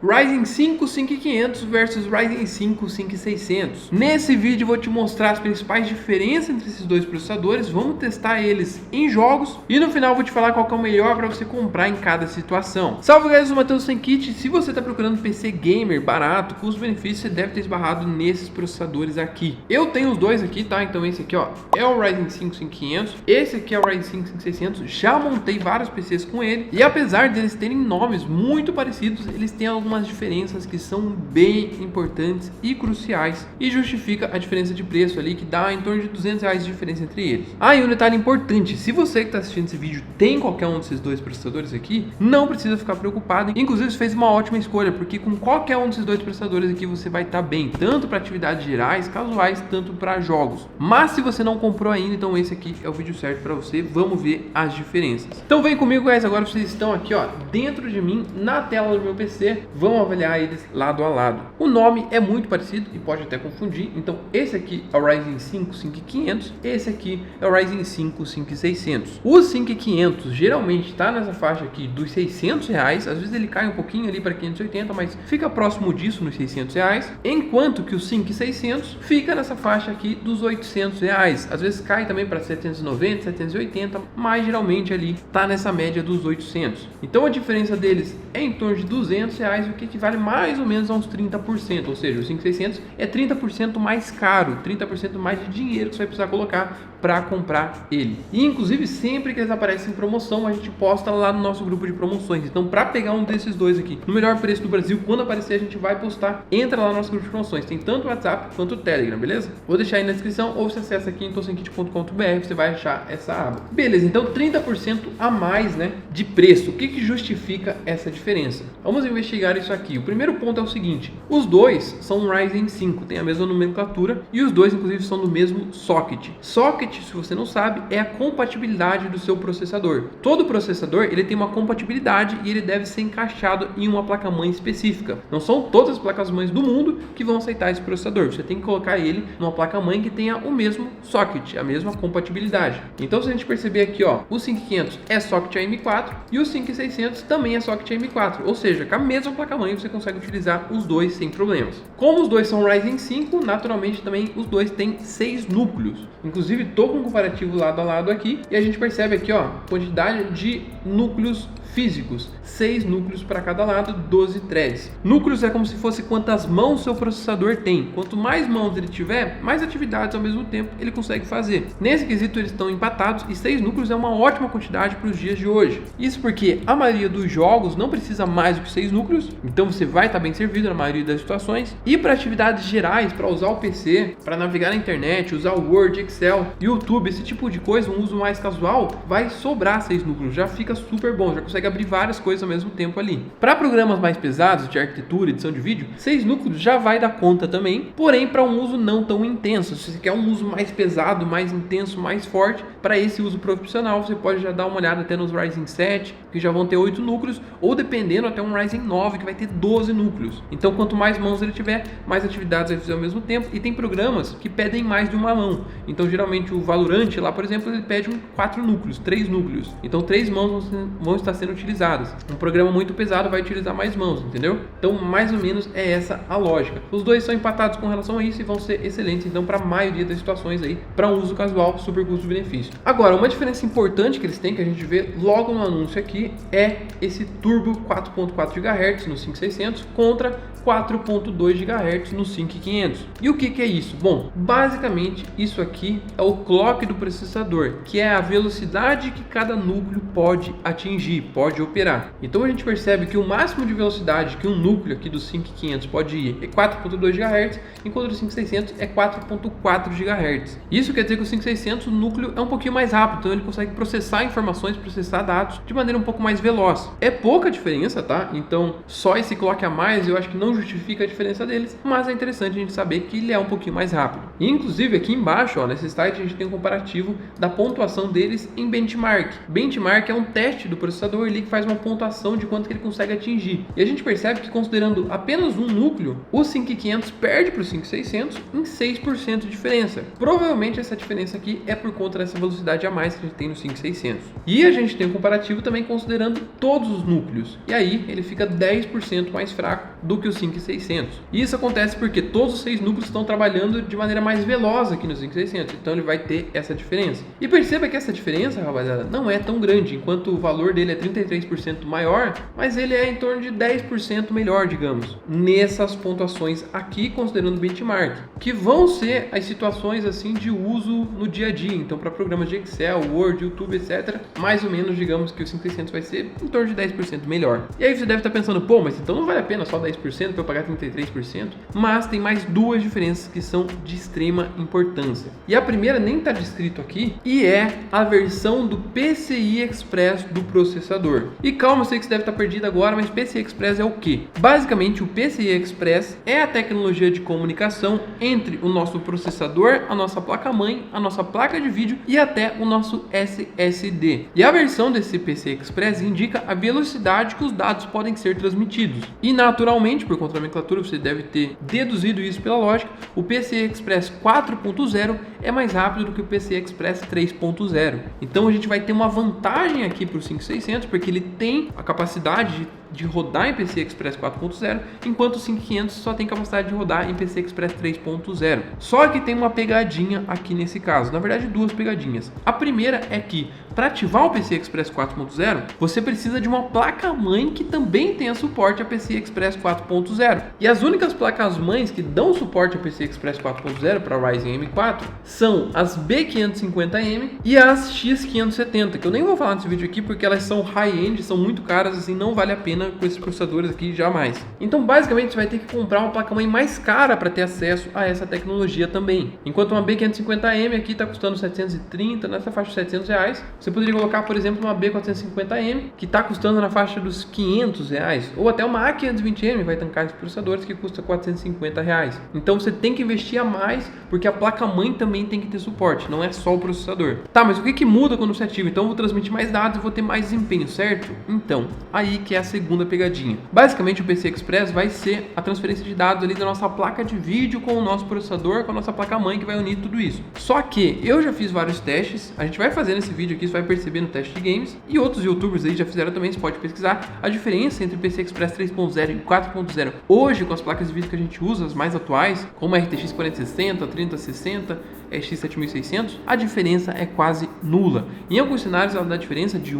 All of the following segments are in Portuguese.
Ryzen 5 5500 versus Ryzen 5 5600. Nesse vídeo eu vou te mostrar as principais diferenças entre esses dois processadores, vamos testar eles em jogos e no final eu vou te falar qual que é o melhor para você comprar em cada situação. Salve galera, eu sou o Matheus Senkit. Se você está procurando PC gamer barato, custo-benefício, você deve ter esbarrado nesses processadores aqui. Eu tenho os dois aqui, tá? Então esse aqui, ó, é o Ryzen 5 5500, esse aqui é o Ryzen 5 5600. Já montei vários PCs com ele e apesar deles terem nomes muito parecidos, eles têm algumas diferenças que são bem importantes e cruciais e justifica a diferença de preço ali, que dá em torno de R$200 de diferença entre eles. Ah, e um detalhe importante, se você que está assistindo esse vídeo tem qualquer um desses dois processadores aqui, não precisa ficar preocupado. Inclusive você fez uma ótima escolha, porque com qualquer um desses dois processadores aqui você vai estar bem, tanto para atividades gerais, casuais, tanto para jogos. Mas se você não comprou ainda, então esse aqui é o vídeo certo para você. Vamos ver as diferenças. Então vem comigo, guys. Agora vocês estão aqui, ó, dentro de mim, na tela do meu PC. Vamos avaliar eles lado a lado. O nome é muito parecido e pode até confundir. Então esse aqui é o Ryzen 5 5500, esse aqui é o Ryzen 5 5600. O 5500 geralmente está nessa faixa aqui dos R$600, às vezes ele cai um pouquinho ali para 580, mas fica próximo disso nos R$600, enquanto que o 5600 fica nessa faixa aqui dos R$800, às vezes cai também para 790, 780, mas geralmente ali tá nessa média dos 800. Então a diferença deles é em torno de R$200, o que equivale mais ou menos a uns 30%, ou seja, o 5600 é 30% mais caro, 30% mais de dinheiro que você vai precisar colocar para comprar ele. E inclusive sempre que eles aparecem em promoção, a gente posta lá no nosso grupo de promoções. Então para pegar um desses dois aqui no melhor preço do Brasil, quando aparecer a gente vai postar. Entra lá no nosso grupo de promoções, tem tanto o WhatsApp quanto o Telegram, beleza? Vou deixar aí na descrição ou você acessa aqui em tosenkit.com.br, você vai achar essa aba. Beleza, então 30% a mais, né, de preço. O que justifica essa diferença? Vamos investigar isso aqui. O primeiro ponto é o seguinte: os dois são Ryzen 5, tem a mesma nomenclatura e os dois inclusive são do mesmo socket. Socket, se você não sabe, é a compatibilidade do seu processador. Todo processador ele tem uma compatibilidade e ele deve ser encaixado em uma placa-mãe específica. Não são todas as placas-mães do mundo que vão aceitar esse processador. Você tem que colocar ele numa placa-mãe que tenha o mesmo socket, a mesma compatibilidade. Então se a gente perceber aqui, ó, o 5500 é socket AM4 e o 5600 também é socket AM4, ou seja, com a mesma placa-mãe você consegue utilizar os dois sem problemas. Como os dois são Ryzen 5, naturalmente também os dois têm 6 núcleos. Inclusive estou com um comparativo lado a lado aqui e a gente percebe aqui, ó, quantidade de núcleos físicos, 6 núcleos para cada lado, 12 threads. Núcleos é como se fosse quantas mãos seu processador tem. Quanto mais mãos ele tiver, mais atividades ao mesmo tempo ele consegue fazer. Nesse quesito eles estão empatados e 6 núcleos é uma ótima quantidade para os dias de hoje. Isso porque a maioria dos jogos não precisa mais do que 6 núcleos, então você vai estar bem servido na maioria das situações. E para atividades gerais, para usar o PC, para navegar na internet, usar o Word, Excel, YouTube, esse tipo de coisa, um uso mais casual, vai sobrar 6 núcleos, já fica super bom, já consegue abrir várias coisas ao mesmo tempo ali. Para programas mais pesados de arquitetura, edição de vídeo, 6 núcleos já vai dar conta também, porém para um uso não tão intenso. Se você quer um uso mais pesado, mais intenso, mais forte, para esse uso profissional, você pode já dar uma olhada até nos Ryzen 7, que já vão ter 8 núcleos, ou dependendo até um Ryzen 9, que vai ter 12 núcleos. Então quanto mais mãos ele tiver, mais atividades vai fazer ao mesmo tempo, e tem programas que pedem mais de uma mão. Então geralmente o Valorant lá, por exemplo, ele pede 4 núcleos, 3 núcleos. Então 3 mãos vão estar sendo utilizadas. Um programa muito pesado vai utilizar mais mãos, entendeu? Então mais ou menos é essa a lógica. Os dois são empatados com relação a isso e vão ser excelentes então para a maioria das situações aí, para um uso casual, super custo-benefício. Agora, uma diferença importante que eles têm, que a gente vê logo no anúncio aqui, é esse turbo 4.4 GHz no 5600 contra 4.2 GHz no 5500. E o que é isso? Bom, basicamente isso aqui é o clock do processador, que é a velocidade que cada núcleo pode atingir, pode operar. Então a gente percebe que o máximo de velocidade que um núcleo aqui do 5500 pode ir é 4.2 GHz, enquanto o 5600 é 4.4 GHz. Isso quer dizer que o 5600 o núcleo é um pouquinho mais rápido, então ele consegue processar informações, processar dados de maneira um pouco mais veloz. É pouca diferença, tá? Então só esse clock a mais eu acho que não justifica a diferença deles, mas é interessante a gente saber que ele é um pouquinho mais rápido. E, inclusive aqui embaixo, ó, nesse site a gente tem um comparativo da pontuação deles em benchmark. Benchmark é um teste do processador ali que faz uma pontuação de quanto que ele consegue atingir. E a gente percebe que considerando apenas um núcleo, o 5500 perde para o 5600 em 6% de diferença. Provavelmente essa diferença aqui é por conta dessa velocidade a mais que a gente tem no 5600. E a gente tem um comparativo também considerando todos os núcleos. E aí ele fica 10% mais fraco do que o 5600. E isso acontece porque todos os 6 núcleos estão trabalhando de maneira mais veloz aqui no 5600. Então ele vai ter essa diferença. E perceba que essa diferença, rapaziada, não é tão grande, enquanto o valor dele é 33% maior, mas ele é em torno de 10% melhor, digamos, nessas pontuações aqui, considerando o benchmark, que vão ser as situações assim de uso no dia a dia. Então, para programas de Excel, Word, YouTube, etc., mais ou menos, digamos que o 5600 vai ser em torno de 10% melhor. E aí você deve estar pensando, pô, mas então não vale a pena só 10% para eu pagar 33%? Mas tem mais duas diferenças que são de extrema importância. E a primeira nem está descrito aqui, e é a versão do PCI Express do processador. E calma, eu sei que você deve estar perdido agora, mas PCI Express é o quê? Basicamente, o PCI Express é a tecnologia de comunicação entre o nosso processador, a nossa placa-mãe, a nossa placa de vídeo e até o nosso SSD. E a versão desse PCI Express indica a velocidade que os dados podem ser transmitidos. E naturalmente, por conta da nomenclatura, você deve ter deduzido isso pela lógica, o PCI Express 4.0 é mais rápido do que o PCI Express 3.0. Então a gente vai ter uma vantagem aqui para o 5600, porque ele tem a capacidade de rodar em PCI Express 4.0, enquanto o 5500 só tem capacidade de rodar em PCI Express 3.0. Só que tem uma pegadinha aqui nesse caso, na verdade duas pegadinhas. A primeira é que para ativar o PCI Express 4.0, você precisa de uma placa-mãe que também tenha suporte a PCI Express 4.0. E as únicas placas-mães que dão suporte a PCI Express 4.0 para Ryzen M4 são as B550M e as X570, que eu nem vou falar nesse vídeo aqui porque elas são high-end, são muito caras, assim, não vale a pena com esses processadores aqui jamais. Então basicamente você vai ter que comprar uma placa-mãe mais cara para ter acesso a essa tecnologia também. Enquanto uma B550M aqui está custando 730, nessa faixa de 700 reais, você poderia colocar, por exemplo, uma B450M que está custando na faixa dos 500 reais, ou até uma A520M vai tancar esses processadores que custa 450 reais. Então você tem que investir a mais porque a placa-mãe também tem que ter suporte, não é só o processador. Tá, mas o que muda quando você ativa? Então eu vou transmitir mais dados e vou ter mais desempenho, certo? Então, aí que é a segunda pegadinha. Basicamente o PCI Express vai ser a transferência de dados ali da nossa placa de vídeo com o nosso processador, com a nossa placa-mãe que vai unir tudo isso. Só que eu já fiz vários testes, a gente vai fazer nesse vídeo aqui, você vai perceber no teste de games, e outros youtubers aí já fizeram também, você pode pesquisar a diferença entre o PCI Express 3.0 e 4.0. Hoje, com as placas de vídeo que a gente usa, as mais atuais, como a RTX 4060, 3060, RX 7600, a diferença é quase nula. Em alguns cenários ela dá diferença de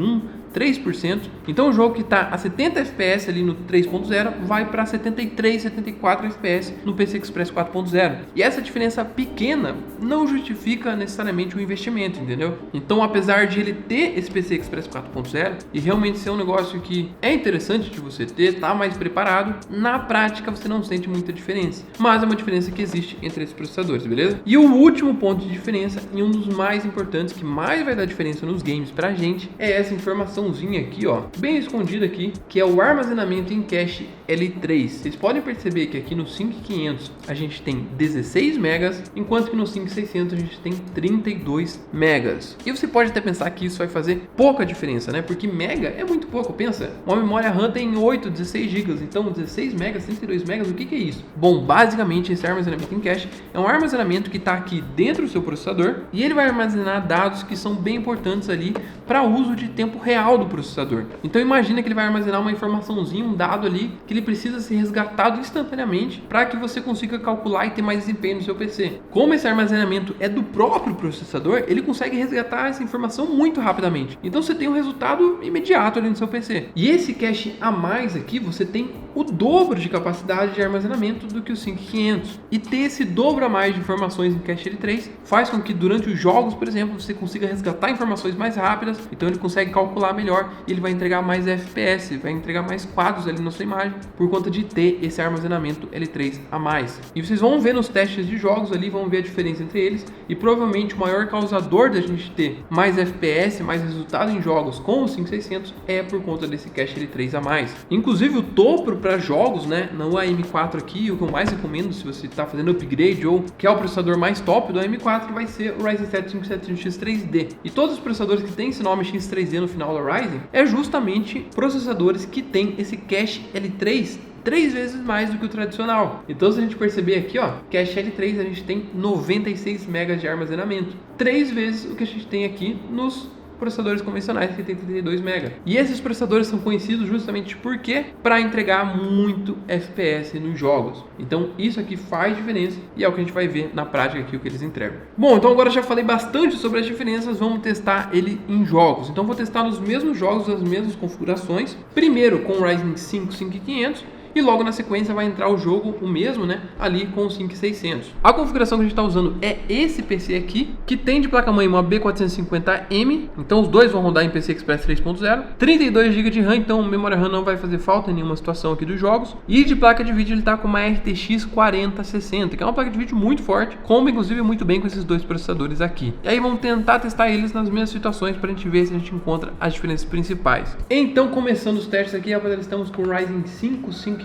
3%. Então o jogo que está a 70 FPS ali no 3.0 vai para 73, 74 FPS no PCI Express 4.0. E essa diferença pequena não justifica necessariamente o investimento, entendeu? Então, apesar de ele ter esse PCI Express 4.0 e realmente ser um negócio que é interessante de você ter, tá mais preparado, na prática você não sente muita diferença. Mas é uma diferença que existe entre esses processadores, beleza? E o último ponto de diferença, e um dos mais importantes, que mais vai dar diferença nos games pra gente, é essa informaçãozinha aqui, ó, bem escondida aqui, que é o armazenamento em cache L3. Vocês podem perceber que aqui no 5500 a gente tem 16 megas, enquanto que no 5600 a gente tem 32 megas. E você pode até pensar que isso vai fazer pouca diferença, né? Porque mega é muito pouco, pensa. Uma memória RAM tem 8, 16 GB, então 16 megas, 32 megas, o que é isso? Bom, basicamente esse armazenamento em cache é um armazenamento que está aqui dentro do seu processador e ele vai armazenar dados que são bem importantes ali para uso de tempo real do processador. Então imagina que ele vai armazenar uma informaçãozinha, um dado ali que ele precisa ser resgatado instantaneamente para que você consiga calcular e ter mais desempenho no seu PC. Como esse armazenamento é do próprio processador, ele consegue resgatar essa informação muito rapidamente. Então você tem um resultado imediato ali no seu PC. E esse cache a mais aqui, você tem o dobro de capacidade de armazenamento do que o 5500. E ter esse dobro a mais de informações em cache L3 faz com que durante os jogos, por exemplo, você consiga resgatar informações mais rápidas, então ele consegue calcular melhor e ele vai entregar mais FPS, vai entregar mais quadros ali na sua imagem por conta de ter esse armazenamento L3 a mais. E vocês vão ver nos testes de jogos ali, vão ver a diferença entre eles, e provavelmente o maior causador da gente ter mais FPS, mais resultado em jogos com o 5600 é por conta desse cache L3 a mais. Inclusive o topo para jogos, né, no AM4 aqui, o que eu mais recomendo se você está fazendo upgrade ou quer o processador mais top do AM4, vai ser o Ryzen 7 5700X3D. E todos os processadores que tem esse nome X3D no final da Ryzen é justamente processadores que tem esse cache L3 3 vezes mais do que o tradicional. Então, se a gente perceber aqui, ó, cache L3 a gente tem 96 MB de armazenamento, 3 vezes o que a gente tem aqui nos processadores convencionais que tem 32 MB. E esses processadores são conhecidos justamente porque para entregar muito FPS nos jogos. Então isso aqui faz diferença e é o que a gente vai ver na prática aqui o que eles entregam. Bom, então agora já falei bastante sobre as diferenças, vamos testar ele em jogos. Então vou testar nos mesmos jogos, as mesmas configurações. Primeiro com o Ryzen 5 5500 e logo na sequência vai entrar o jogo, o mesmo, né, ali com o 5600. A configuração que a gente está usando é esse PC aqui, que tem de placa-mãe uma B450M, então os dois vão rodar em PC Express 3.0, 32 GB de RAM, então memória RAM não vai fazer falta em nenhuma situação aqui dos jogos, e de placa de vídeo ele está com uma RTX 4060, que é uma placa de vídeo muito forte, comba inclusive muito bem com esses dois processadores aqui. E aí vamos tentar testar eles nas mesmas situações para a gente ver se a gente encontra as diferenças principais. Então, começando os testes aqui, rapaziada, estamos com o Ryzen 5 5500.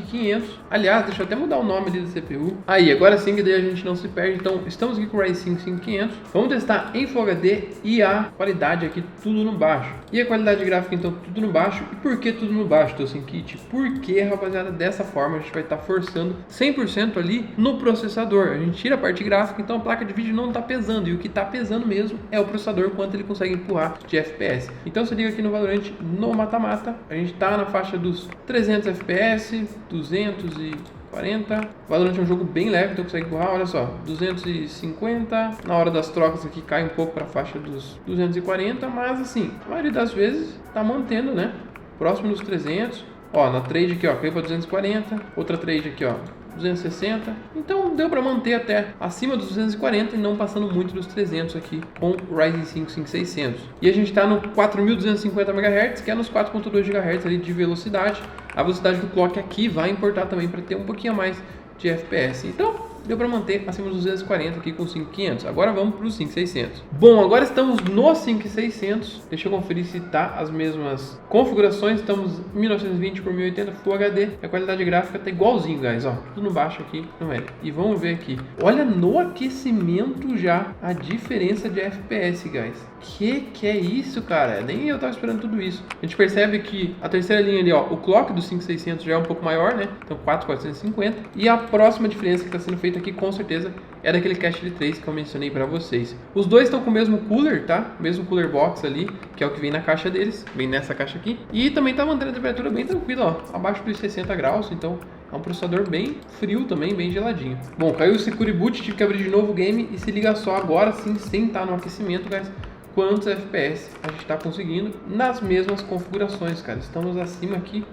Aliás, deixa eu até mudar o nome ali da CPU. Aí, agora sim que daí a gente não se perde. Então, estamos aqui com o Ryzen 5 5500. Vamos testar em Full HD e a qualidade aqui tudo no baixo. E a qualidade gráfica, então, tudo no baixo. E por que tudo no baixo, ToSynKit? Porque, rapaziada, dessa forma a gente vai estar forçando 100% ali no processador. A gente tira a parte gráfica, então a placa de vídeo não está pesando. E o que está pesando mesmo é o processador, quanto ele consegue empurrar de FPS. Então, se liga aqui no Valorant, no mata-mata, a gente está na faixa dos 300 FPS, 240. Valorant é um jogo bem leve, então consegue empurrar, olha só, 250. Na hora das trocas aqui cai um pouco para a faixa dos 240, mas assim, a maioria das vezes tá mantendo, né, próximo dos 300. Ó, na trade aqui, ó, caiu para 240, outra trade aqui, ó, 260, então deu para manter até acima dos 240 e não passando muito dos 300 aqui com o Ryzen 5 5600. E a gente está no 4250 MHz, que é nos 4.2 GHz ali de velocidade. A velocidade do clock aqui vai importar também para ter um pouquinho a mais de FPS. Então deu para manter acima dos 240 aqui com o 5500. Agora vamos para o 5600. Bom, agora estamos no 5600. Deixa eu conferir se tá as mesmas configurações. Estamos 1920 por 1080 Full HD. A qualidade gráfica tá igualzinho, guys, ó, tudo no baixo aqui no L. E vamos ver aqui. Olha no aquecimento já a diferença de FPS, guys. Que é isso, cara? Nem eu tava esperando tudo isso. A gente percebe que a terceira linha ali, ó, o clock do 5600 já é um pouco maior, né? Então 4450. E a próxima diferença que está sendo feita aqui, com certeza, é daquele cache L3 que eu mencionei para vocês. Os dois estão com o mesmo cooler, tá? O mesmo cooler box ali, que é o que vem na caixa deles, vem nessa caixa aqui. E também tá mantendo a temperatura bem tranquila, ó, abaixo dos 60 graus, então é um processador bem frio também, bem geladinho. Bom, caiu o Secure Boot, tive que abrir de novo o game e se liga só agora sim, sem estar no aquecimento, guys, quantos FPS a gente está conseguindo nas mesmas configurações, cara. Estamos acima aqui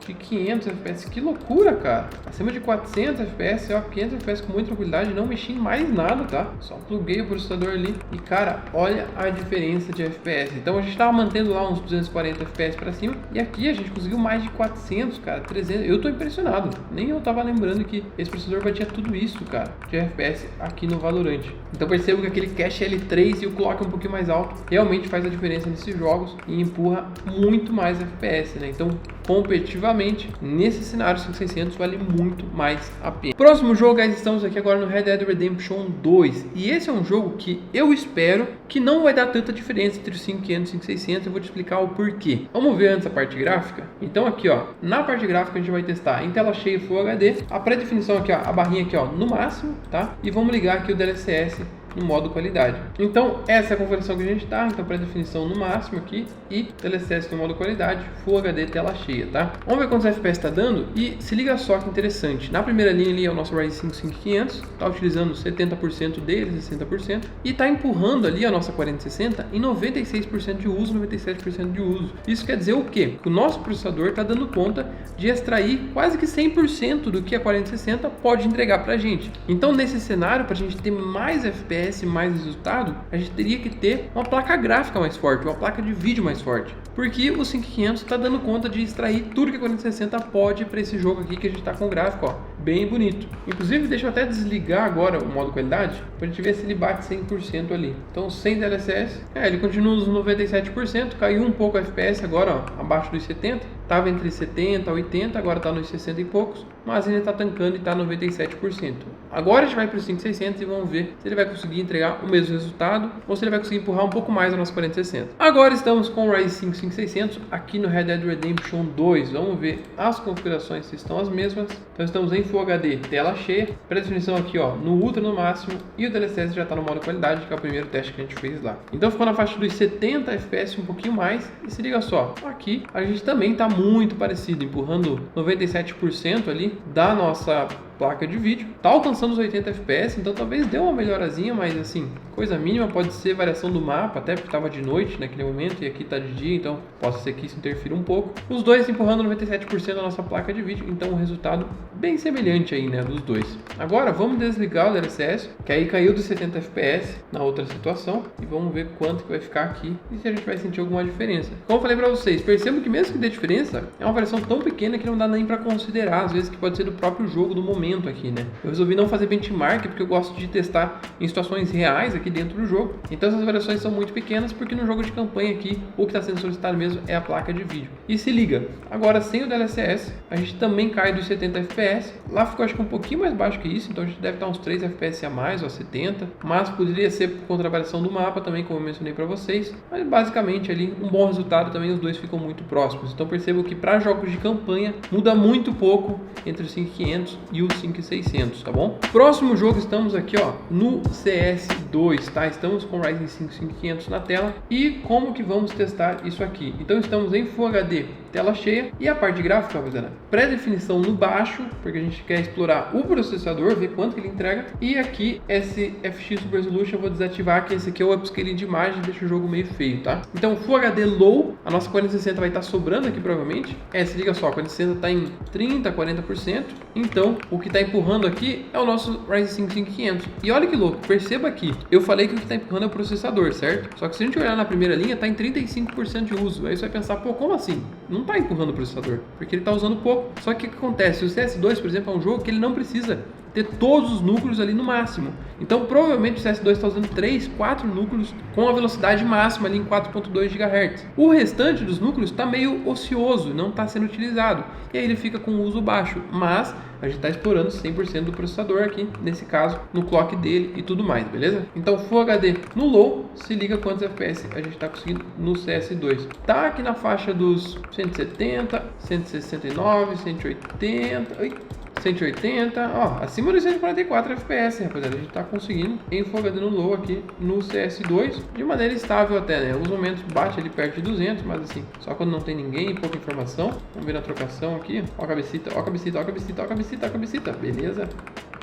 de 500 FPS, que loucura, cara. Acima de 400 FPS, ó, 500 FPS com muita tranquilidade, não mexi em mais nada, tá? Só pluguei o processador ali e, cara, olha a diferença de FPS. Então a gente tava mantendo lá uns 240 FPS pra cima e aqui a gente conseguiu mais de 400, cara, 300. Eu tô impressionado, nem eu tava lembrando que esse processador batia tudo isso, cara, de FPS aqui no Valorant. Então percebo que aquele cache L3 e o clock um pouquinho mais alto realmente faz a diferença nesses jogos e empurra muito mais FPS, né? Então, competitivamente, nesse cenário 5600 vale muito mais a pena. Próximo jogo, guys, estamos aqui agora no Red Dead Redemption 2 e esse é um jogo que eu espero que não vai dar tanta diferença entre o 5500 e o 5600. Eu vou te explicar o porquê. Vamos ver antes a parte gráfica. Então aqui, ó, na parte gráfica a gente vai testar em tela cheia Full HD, a pré-definição aqui, ó, a barrinha aqui, ó, no máximo, tá? E vamos ligar aqui o DLSS no modo qualidade. Então essa é a configuração que a gente tá, então pré-definição no máximo aqui e DLSS no modo qualidade, Full HD tela cheia, tá? Vamos ver quantos FPS tá dando e se liga só que interessante, na primeira linha ali é o nosso Ryzen 5 5500, tá utilizando 70% dele, 60% e tá empurrando ali a nossa 4060 em 96% de uso, 97% de uso. Isso quer dizer o quê? Que o nosso processador tá dando conta de extrair quase que 100% do que a 4060 pode entregar pra gente. Então nesse cenário, pra gente ter mais FPS, mais resultado, a gente teria que ter uma placa gráfica mais forte, uma placa de vídeo mais forte, porque o 5500 está dando conta de extrair tudo que a 4060 pode para esse jogo aqui que a gente está com o gráfico, ó, bem bonito. Inclusive, deixa eu até desligar agora o modo qualidade para a gente ver se ele bate 100% ali. Então, sem DLSS, ele continua nos 97%, caiu um pouco o FPS agora, ó, abaixo dos 70%. Estava entre 70 e 80, agora está nos 60 e poucos, mas ainda está tancando e está 97%. Agora a gente vai para o 5600 e vamos ver se ele vai conseguir entregar o mesmo resultado ou se ele vai conseguir empurrar um pouco mais a nossa 4060. Agora estamos com o Ryzen 5 5600 aqui no Red Dead Redemption 2. Vamos ver as configurações se estão as mesmas. Então estamos em Full HD, tela cheia, pré-definição aqui ó, no Ultra no máximo e o DLSS já está no modo qualidade, que é o primeiro teste que a gente fez lá. Então ficou na faixa dos 70 FPS, um pouquinho mais. E se liga só, aqui a gente também está muito parecido, empurrando 97% ali da nossa placa de vídeo, tá alcançando os 80 FPS, então talvez dê uma melhorazinha, mas assim, coisa mínima, pode ser variação do mapa, até porque estava de noite naquele momento e aqui tá de dia, então pode ser que isso interfira um pouco. Os dois empurrando 97% da nossa placa de vídeo, então um resultado bem semelhante aí, né, dos dois. Agora vamos desligar o DLSS, que aí caiu dos 70 FPS na outra situação, e vamos ver quanto que vai ficar aqui e se a gente vai sentir alguma diferença. Como eu falei para vocês, percebo que mesmo que dê diferença, é uma variação tão pequena que não dá nem para considerar, às vezes que pode ser do próprio jogo do momento aqui, né? Eu resolvi não fazer benchmark porque eu gosto de testar em situações reais aqui dentro do jogo. Então essas variações são muito pequenas porque no jogo de campanha aqui o que está sendo solicitado mesmo é a placa de vídeo. E se liga, agora sem o DLSS a gente também cai dos 70 FPS. Lá ficou acho que um pouquinho mais baixo que isso, então a gente deve estar uns 3 FPS a mais, ou 70, mas poderia ser por conta da variação do mapa também, como eu mencionei para vocês. Mas basicamente ali um bom resultado também, os dois ficam muito próximos. Então percebo que para jogos de campanha muda muito pouco entre o 5500 e o 5600, tá bom? Próximo jogo, estamos aqui ó no CS2, tá? Estamos com o Ryzen 5 5500 na tela. E como que vamos testar isso aqui? Então estamos em Full HD, tela cheia, e a parte gráfica, rapaziada, pré-definição no baixo, porque a gente quer explorar o processador, ver quanto que ele entrega. E aqui esse FX Super Resolution eu vou desativar, que esse aqui é o upscaling de imagem, deixa o jogo meio feio, tá? Então Full HD Low, a nossa 4060 vai estar sobrando aqui provavelmente. Se liga só, a 4060 está em 30, 40%. Então o que está empurrando aqui é o nosso Ryzen 5 5500. E olha que louco, perceba aqui, eu falei que o que está empurrando é o processador, certo? Só que se a gente olhar na primeira linha, está em 35% de uso. Aí você vai pensar, pô, como assim? Não está empurrando o processador, porque ele está usando pouco. Só que o que acontece? O CS2, por exemplo, é um jogo que ele não precisa ter todos os núcleos ali no máximo. Então provavelmente o CS2 está usando 3, 4 núcleos com a velocidade máxima ali em 4.2 GHz. O restante dos núcleos está meio ocioso, não está sendo utilizado. E aí ele fica com uso baixo, mas a gente está explorando 100% do processador aqui, nesse caso, no clock dele e tudo mais, beleza? Então Full HD no low, se liga quantos FPS a gente está conseguindo no CS2. Tá aqui na faixa dos 170, 169, 180... 180, ó, acima dos 144 FPS, rapaziada. A gente tá conseguindo em Full HD no low aqui no CS2 de maneira estável até, né? Alguns momentos bate ali perto de 200, mas assim, só quando não tem ninguém, pouca informação. Vamos ver na trocação aqui, ó a cabecita, ó a cabecita, ó a cabecita, ó a cabecita, ó a cabecita, beleza?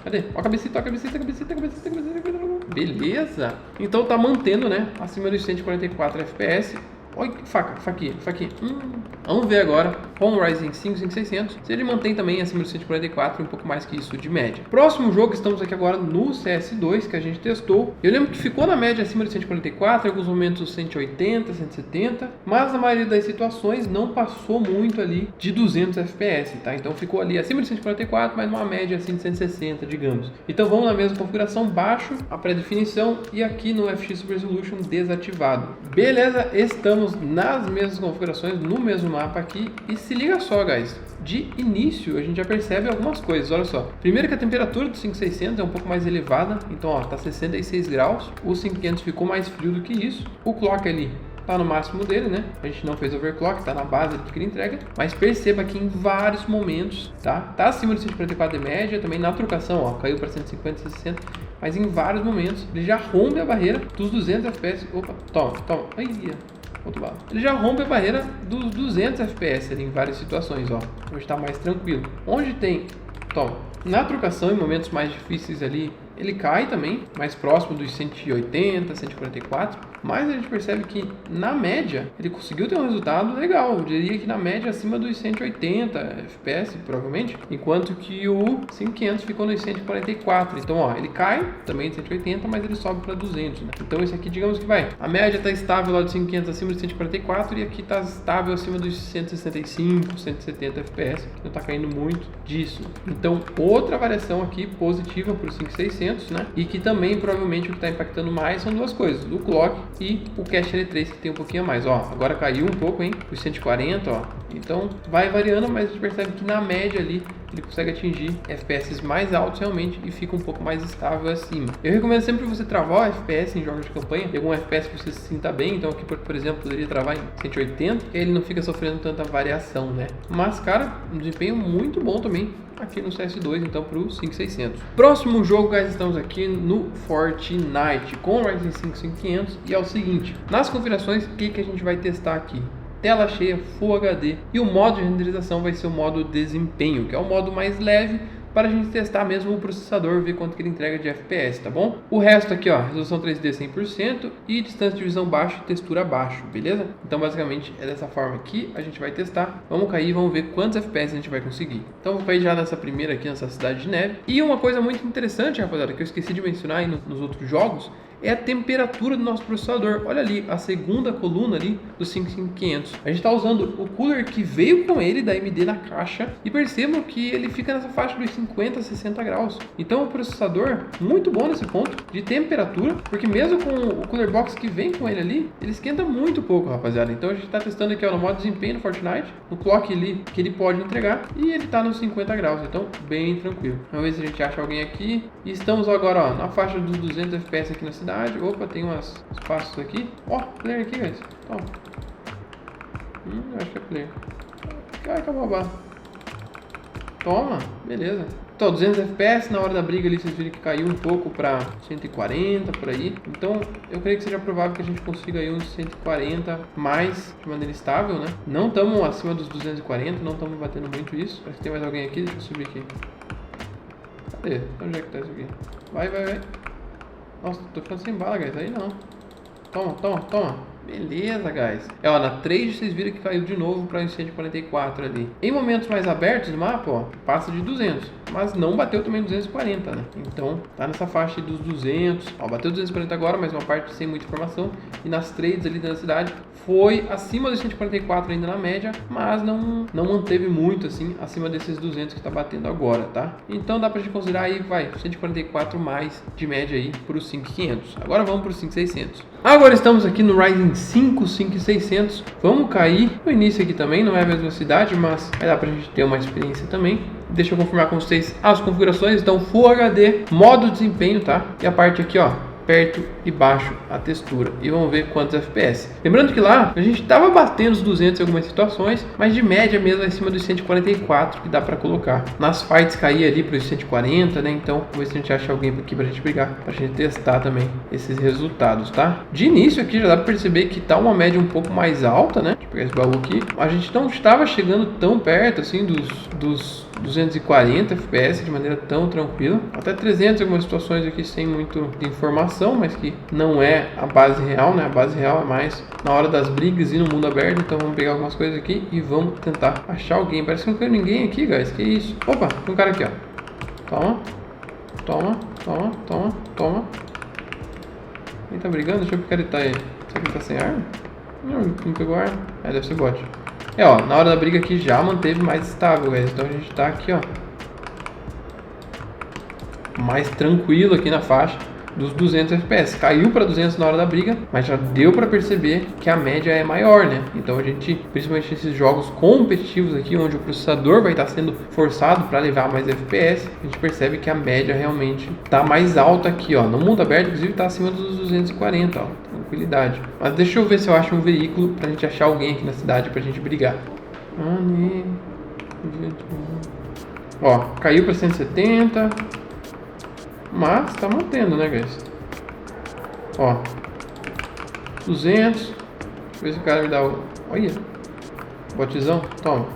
Cadê? Ó a cabecita, ó a cabecita, cabecita, cabecita, cabecita, beleza? Então tá mantendo, né, acima dos 144 FPS. Olha que faquinha. Vamos ver agora com o Ryzen 5 5600 se ele mantém também acima de 144 e um pouco mais que isso de média. Próximo jogo, estamos aqui agora no CS2 que a gente testou. Eu lembro que ficou na média acima de 144, em alguns momentos 180, 170, mas na maioria das situações não passou muito ali de 200 FPS, tá? Então ficou ali acima de 144, mas numa média assim de 160, digamos. Então vamos na mesma configuração, baixo a pré-definição e aqui no FX Super Resolution desativado. Beleza, estamos nas mesmas configurações, no mesmo mapa aqui, e se liga só, guys, de início a gente já percebe algumas coisas. Olha só, primeiro que a temperatura do 5600 é um pouco mais elevada, então ó, tá 66 graus, o 5500 ficou mais frio do que isso, o clock ali tá no máximo dele, né? A gente não fez overclock, tá na base do que ele entrega, mas perceba que em vários momentos, tá acima de 144 de média, também na trocação, ó, caiu para 150, 160, mas em vários momentos ele já rompe a barreira dos 200 FPS. Opa, toma, aí, outro lado. Ele já rompe a barreira dos 200 FPS ali em várias situações, ó. Hoje está mais tranquilo. Onde tem, na trocação, em momentos mais difíceis ali, ele cai também, mais próximo dos 180, 144. mas a gente percebe que na média ele conseguiu ter um resultado legal. Eu diria que na média acima dos 180 FPS, provavelmente, enquanto que o 5500 ficou nos 144. Então, ó, ele cai também de 180, mas ele sobe para 200, né? Então, esse aqui, digamos que vai. A média está estável lá do 5500 acima dos 144 e aqui está estável acima dos 165, 170 FPS. Não está caindo muito disso. Então, outra variação aqui positiva para o 5600, né? E que também provavelmente o que está impactando mais são duas coisas: o clock e o cache L3, que tem um pouquinho a mais. Ó, agora caiu um pouco, hein? Os 140, ó. Então vai variando, mas a gente percebe que na média ali ele consegue atingir FPS mais altos realmente e fica um pouco mais estável acima. Eu recomendo sempre você travar o FPS em jogos de campanha, tem algum FPS que você se sinta bem. Então aqui, por exemplo, poderia travar em 180, ele não fica sofrendo tanta variação, né? Mas, cara, um desempenho muito bom também aqui no CS2, então para o 5600. Próximo jogo, guys, estamos aqui no Fortnite com o Ryzen 5 5500 e é o seguinte: nas configurações, o que a gente vai testar aqui? Tela cheia, Full HD, e o modo de renderização vai ser o modo desempenho, que é o modo mais leve para a gente testar mesmo o processador, ver quanto que ele entrega de FPS, tá bom? O resto aqui, ó, resolução 3D 100% e distância de visão baixa e textura baixo, beleza? Então basicamente é dessa forma aqui a gente vai testar. Vamos cair e vamos ver quantos FPS a gente vai conseguir. Então vou cair já nessa primeira aqui, nessa cidade de neve. E uma coisa muito interessante, rapaziada, que eu esqueci de mencionar aí nos outros jogos, é a temperatura do nosso processador. Olha ali, a segunda coluna ali do 5500. A gente está usando o cooler que veio com ele da AMD na caixa e percebam que ele fica nessa faixa dos 50 a 60 graus. Então o processador muito bom nesse ponto de temperatura, porque mesmo com o cooler box que vem com ele ali, ele esquenta muito pouco, rapaziada. Então a gente está testando aqui, ó, no modo desempenho no Fortnite, no clock ali que ele pode entregar, e ele está nos 50 graus, então bem tranquilo. Vamos ver se a gente acha alguém aqui. E estamos agora, ó, na faixa dos 200 FPS aqui na cidade. Opa, tem uns espaços aqui. Ó, player aqui, guys. Toma. Acho que é player. Ai, acabou a bala. Toma, beleza. Então, 200 FPS, na hora da briga ali, vocês viram que caiu um pouco para 140, por aí. Então, eu creio que seja provável que a gente consiga aí uns 140 mais de maneira estável, né? Não estamos acima dos 240, não estamos batendo muito isso. Acho que tem mais alguém aqui, deixa eu subir aqui. Cadê? Onde é que tá isso aqui? Vai, vai, vai. Nossa, tô ficando sem bala, guys. Aí não. Toma, toma, toma. Beleza, guys. Ó, na 3 vocês viram que caiu de novo para 144 ali. Em momentos mais abertos do mapa, ó, passa de 200. Mas não bateu também 240, né? Então, tá nessa faixa dos 200. Ó, bateu 240 agora, mas uma parte sem muita informação. E nas trades ali da cidade foi acima dos 144 ainda na média, mas não manteve muito assim acima desses 200 que tá batendo agora, tá? Então dá pra gente considerar aí, vai, 144 mais de média aí pro 5500. Agora vamos pro 5600. Agora estamos aqui no Ryzen 5 5600. Vamos cair no início aqui também, não é a mesma cidade, mas vai dar pra gente ter uma experiência também. Deixa eu confirmar com vocês as configurações. Então, Full HD, modo desempenho, tá? E a parte aqui, ó, perto e baixo a textura. E vamos ver quantos FPS. Lembrando que lá a gente estava batendo os 200 em algumas situações, mas de média mesmo acima dos 144 que dá para colocar. Nas fights caía ali para os 140, né? Então vamos ver se a gente acha alguém aqui para a gente brigar, para a gente testar também esses resultados, tá? De início aqui já dá para perceber que tá uma média um pouco mais alta, né? Deixa eu pegar esse baú aqui. A gente não estava chegando tão perto assim dos 240 FPS de maneira tão tranquila. Até 300 em algumas situações aqui sem muito informação, mas que não é a base real, né? A base real é mais na hora das brigas e no mundo aberto. Então vamos pegar algumas coisas aqui e vamos tentar achar alguém. Parece que não caiu ninguém aqui, guys. Que isso? Opa, tem um cara aqui, ó. Toma. Toma, toma, toma, toma. Quem tá brigando? Deixa eu ver o que ele tá aí. Será que ele tá sem arma? Não pegou arma? É, deve ser bot. É, ó, na hora da briga aqui já manteve mais estável, guys. Então a gente tá aqui, ó, mais tranquilo aqui na faixa dos 200 FPS. Caiu para 200 na hora da briga, mas já deu para perceber que a média é maior, né? Então a gente, principalmente esses jogos competitivos aqui, onde o processador vai estar sendo forçado para levar mais FPS, a gente percebe que a média realmente tá mais alta aqui, ó. No mundo aberto, inclusive, tá acima dos 240, ó. Tranquilidade. Mas deixa eu ver se eu acho um veículo pra gente achar alguém aqui na cidade pra gente brigar. Ó, caiu pra 170. Mas tá mantendo, né, guys? Ó, 200. Deixa eu ver se o cara me dá o... Olha, botzão, toma.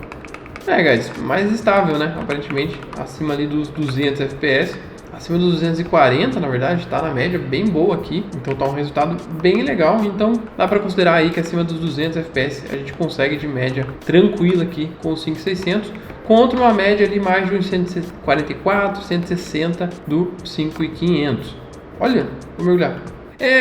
É, guys, mais estável, né? Aparentemente, acima ali dos 200 FPS. acima dos 240, na verdade, tá na média bem boa aqui, então tá um resultado bem legal, então dá para considerar aí que acima dos 200 FPS a gente consegue de média tranquila aqui com o 5600, contra uma média ali mais de uns 144, 160 do 5500. Olha, vou mergulhar.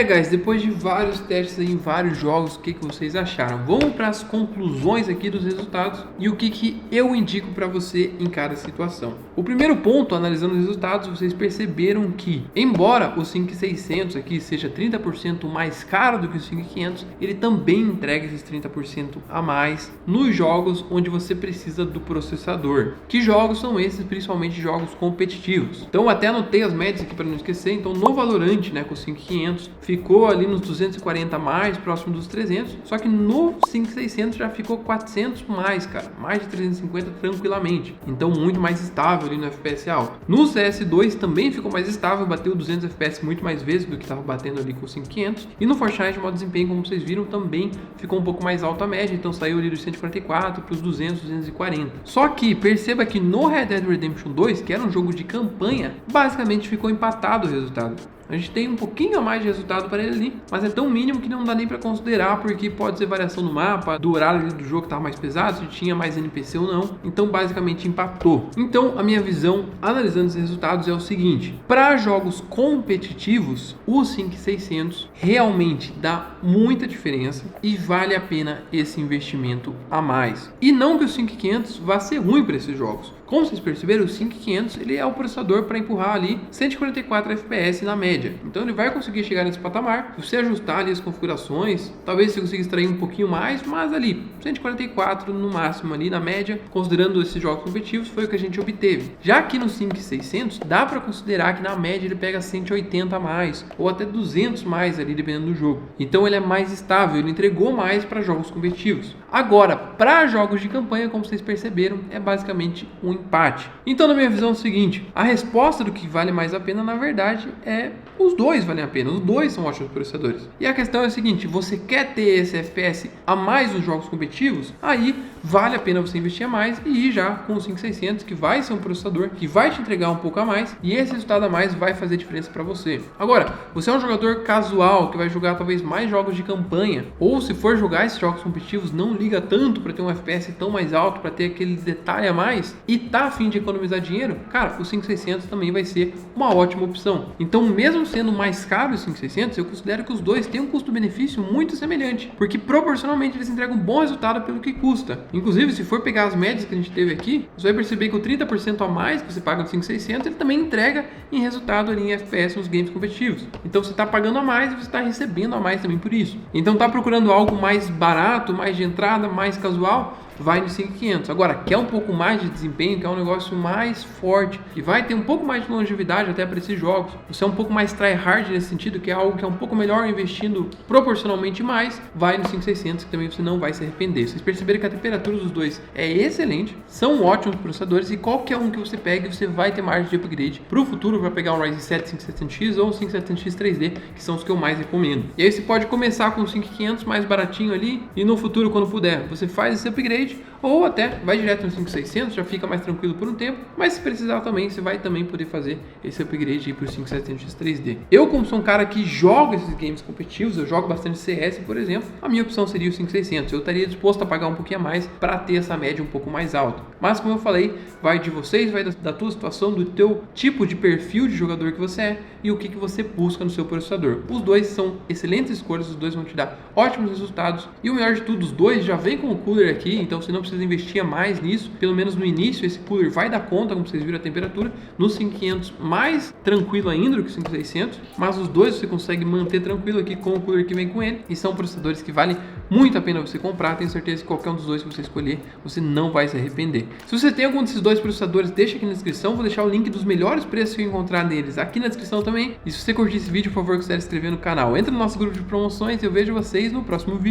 Guys, depois de vários testes aí em vários jogos, o que vocês acharam? Vamos para as conclusões aqui dos resultados e o que eu indico para você em cada situação. O primeiro ponto, analisando os resultados, vocês perceberam que, embora o 5600 aqui seja 30% mais caro do que o 5500, ele também entrega esses 30% a mais nos jogos onde você precisa do processador. Que jogos são esses? Principalmente jogos competitivos. Então, até anotei as médias aqui para não esquecer. Então, no Valorant, né, com o 5500, ficou ali nos 240 mais, próximo dos 300, só que no 5600 já ficou 400 mais, cara, mais de 350 tranquilamente, então muito mais estável ali no FPS alto. No CS2 também ficou mais estável, bateu 200 FPS muito mais vezes do que estava batendo ali com o 5500, e no Fortnite modo desempenho, como vocês viram, também ficou um pouco mais alto a média, então saiu ali dos 144 para os 200, 240. Só que perceba que no Red Dead Redemption 2, que era um jogo de campanha, basicamente ficou empatado o resultado. A gente tem um pouquinho a mais de resultado para ele ali, mas é tão mínimo que não dá nem para considerar, porque pode ser variação no mapa, do horário do jogo que estava mais pesado, se tinha mais NPC ou não. Então basicamente empatou. Então a minha visão, analisando esses resultados, é o seguinte: para jogos competitivos, o 5600 realmente dá muita diferença e vale a pena esse investimento a mais. E não que o 5500 vá ser ruim para esses jogos. Como vocês perceberam, o 5500 ele é o processador para empurrar ali 144 FPS na média. Então ele vai conseguir chegar nesse patamar. Se você ajustar ali as configurações, talvez você consiga extrair um pouquinho mais, mas ali 144 no máximo ali na média, considerando esses jogos competitivos, foi o que a gente obteve. Já que no 5600 dá para considerar que na média ele pega 180 a mais ou até 200 mais ali dependendo do jogo. Então ele é mais estável, ele entregou mais para jogos competitivos. Agora, para jogos de campanha, como vocês perceberam, é basicamente um empate. Então, na minha visão, é o seguinte: a resposta do que vale mais a pena, na verdade, é os dois valem a pena. Os dois são ótimos processadores. E a questão é a seguinte: você quer ter esse FPS a mais nos jogos competitivos? Aí vale a pena você investir a mais e ir já com o 5600, que vai ser um processador que vai te entregar um pouco a mais, e esse resultado a mais vai fazer diferença para você. Agora, você é um jogador casual que vai jogar talvez mais jogos de campanha, ou se for jogar esses jogos competitivos, não liga tanto para ter um FPS tão mais alto, para ter aquele detalhe a mais, e tá a fim de economizar dinheiro, cara, o 5600 também vai ser uma ótima opção. Então, mesmo sendo mais caro o 5600, eu considero que os dois têm um custo-benefício muito semelhante, porque proporcionalmente eles entregam um bom resultado pelo que custa. Inclusive, se for pegar as médias que a gente teve aqui, você vai perceber que o 30% a mais que você paga no 5600, ele também entrega em resultado ali em FPS nos games competitivos. Então, você está pagando a mais e você está recebendo a mais também por isso. Então, tá procurando algo mais barato, mais de entrada, mais casual? Vai no 5500. Agora, quer um pouco mais de desempenho, quer um negócio mais forte e vai ter um pouco mais de longevidade até para esses jogos, você é um pouco mais tryhard nesse sentido, que é algo que é um pouco melhor investindo proporcionalmente mais, vai no 5600, que também você não vai se arrepender. Vocês perceberam que a temperatura dos dois é excelente, são ótimos processadores e qualquer um que você pegue, você vai ter margem de upgrade para o futuro, para pegar um Ryzen 7 5700X ou um 5700X 3D, que são os que eu mais recomendo. E aí você pode começar com o 5500 mais baratinho ali e no futuro, quando puder, você faz esse upgrade, ou até vai direto no 5600, já fica mais tranquilo por um tempo, mas se precisar também, você vai também poder fazer esse upgrade aí para o 5700X 3D. Eu, como sou um cara que joga esses games competitivos, eu jogo bastante CS, por exemplo, a minha opção seria o 5600. Eu estaria disposto a pagar um pouquinho a mais para ter essa média um pouco mais alta. Mas como eu falei, vai de vocês, vai da tua situação, do teu tipo de perfil de jogador que você é e o que você busca no seu processador. Os dois são excelentes escolhas, os dois vão te dar ótimos resultados e o melhor de tudo, os dois já vem com o cooler aqui, então você não precisa investir mais nisso, pelo menos no início esse cooler vai dar conta, como vocês viram a temperatura, no 5500 mais tranquilo ainda do que o 5600, mas os dois você consegue manter tranquilo aqui com o cooler que vem com ele, e são processadores que valem muito a pena você comprar, tenho certeza que qualquer um dos dois que você escolher, você não vai se arrepender. Se você tem algum desses dois processadores, deixa aqui na descrição, vou deixar o link dos melhores preços que eu encontrar neles aqui na descrição também, e se você curtir esse vídeo, por favor, considere se inscrever no canal, entra no nosso grupo de promoções e eu vejo vocês no próximo vídeo.